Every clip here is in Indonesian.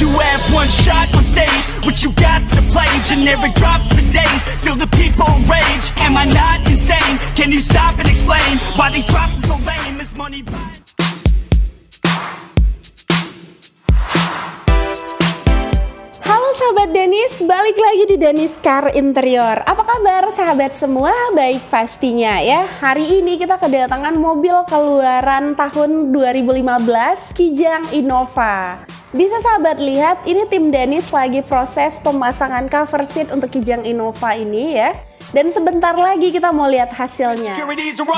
You have one shot on stage, what you got to play? Generic drops for days, still the people rage. Am I not insane? Can you stop and explain why these drops are so lame? Is money blind? Halo sahabat Dennis, balik lagi di Dennis Car Interior. Apa kabar sahabat semua? Baik pastinya ya. Hari ini kita kedatangan mobil keluaran tahun 2015 Kijang Innova. Bisa sahabat lihat, ini tim Dennis lagi proses pemasangan cover seat untuk Kijang Innova ini ya. Dan sebentar lagi kita mau lihat hasilnya.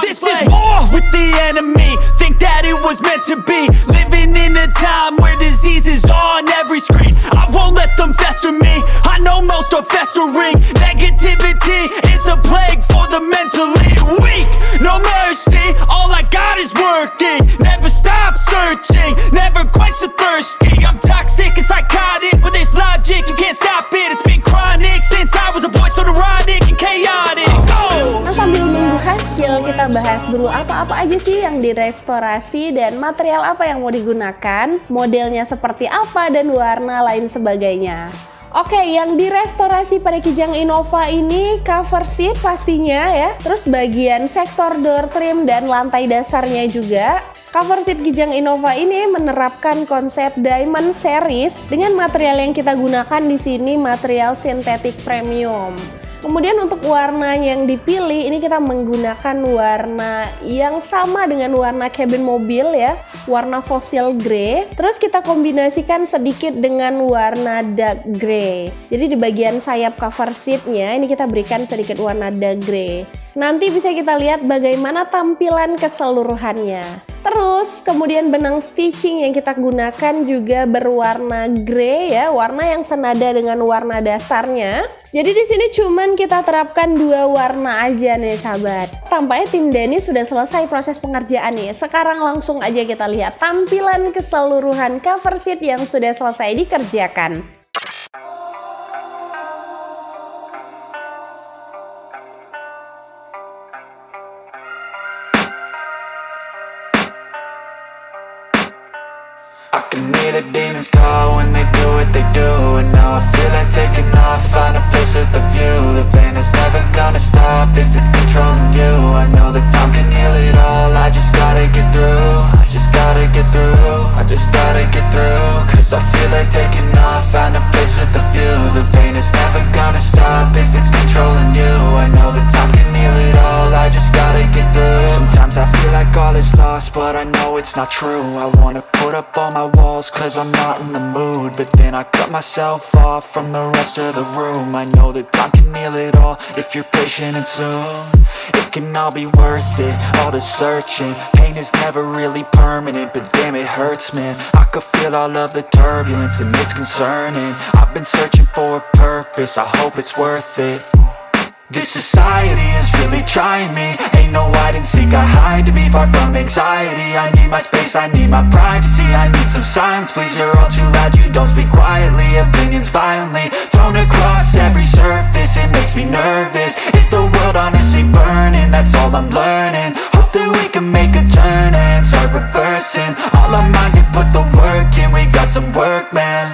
This is war with the enemy. Think that it was meant to be. Living in a time where disease is on every screen. I won't let them fester me. I know most are festering. Negativity is a plague for the mentally weak. No mercy, all I got is working. Never stop searching, never quench the thirsty. I'm toxic and psychotic, with this logic you can't stop it. It's been chronic since I was a boy, so neurotic and chaotic. Nah, sambil nunggu hasil, kita bahas dulu apa-apa aja sih yang direstorasi dan material apa yang mau digunakan, modelnya seperti apa, dan warna lain sebagainya. Oke, yang direstorasi pada Kijang Innova ini cover seat pastinya ya, terus bagian sektor door trim dan lantai dasarnya juga. Cover seat Kijang Innova ini menerapkan konsep Diamond Series dengan material yang kita gunakan di sini material sintetik premium. Kemudian untuk warna yang dipilih, ini kita menggunakan warna yang sama dengan warna cabin mobil ya, warna fossil grey. Terus kita kombinasikan sedikit dengan warna dark grey. Jadi di bagian sayap cover seatnya, ini kita berikan sedikit warna dark grey. Nanti bisa kita lihat bagaimana tampilan keseluruhannya. Terus kemudian benang stitching yang kita gunakan juga berwarna grey ya, warna yang senada dengan warna dasarnya. Jadi di sini cuman kita terapkan dua warna aja nih sahabat. Tampaknya tim Dennis sudah selesai proses pengerjaan nih. Sekarang langsung aja kita lihat tampilan keseluruhan cover seat yang sudah selesai dikerjakan. I can hear the demons call when they do what they do. And now I feel like taking off, find a place with a view. The pain is never gonna stop if it's controlling you. I know that time can heal it all, I just gotta get through. I just gotta get through, I just gotta get through. Cause I feel like taking off, find a place with a view. The pain is never gonna stop if it's controlling you. I know that time can heal it all, I just gotta get through. Sometimes I feel like all is lost, but I know it's not true. I wanna put up all my walls cause I'm not in the mood, but then I cut myself off from the rest of the room. I know that time can heal it all if you're patient and soon it can all be worth it, all the searching. Pain is never really permanent, but damn it hurts man. I could feel all of the turbulence and it's concerning. I've been searching for a purpose, I hope it's worth it. This society is really trying me. Ain't no hide and seek, I hide to be far from anxiety. I need my space, I need my privacy. I need some silence, please, you're all too loud. You don't speak quietly, opinions violently thrown across every surface. It makes me nervous, it's the world honestly burning. That's all I'm learning, hope that we can make a turn and start reversing. All our minds and put the work in, we got some work man.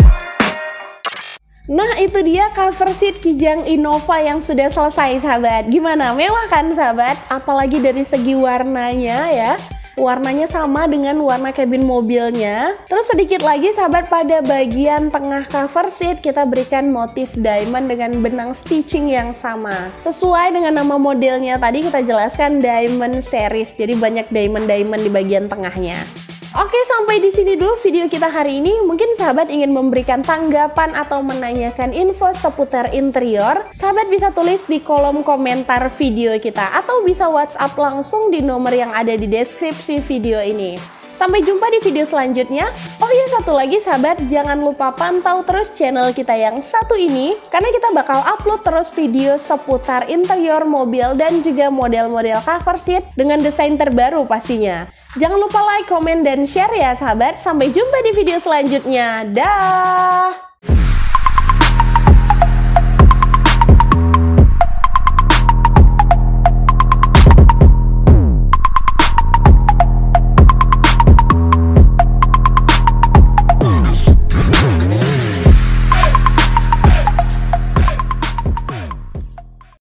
Nah itu dia cover seat Kijang Innova yang sudah selesai sahabat. Gimana, mewah kan sahabat? Apalagi dari segi warnanya ya. Warnanya sama dengan warna kabin mobilnya. Terus sedikit lagi sahabat, pada bagian tengah cover seat kita berikan motif diamond dengan benang stitching yang sama. Sesuai dengan nama modelnya tadi kita jelaskan Diamond Series. Jadi banyak diamond-diamond di bagian tengahnya. Oke, sampai di sini dulu video kita hari ini. Mungkin sahabat ingin memberikan tanggapan atau menanyakan info seputar interior, sahabat bisa tulis di kolom komentar video kita atau bisa WhatsApp langsung di nomor yang ada di deskripsi video ini. Sampai jumpa di video selanjutnya. Oh iya, satu lagi sahabat, jangan lupa pantau terus channel kita yang satu ini, karena kita bakal upload terus video seputar interior mobil dan juga model-model cover seat dengan desain terbaru pastinya. Jangan lupa like, komen, dan share ya sahabat. Sampai jumpa di video selanjutnya. Dah.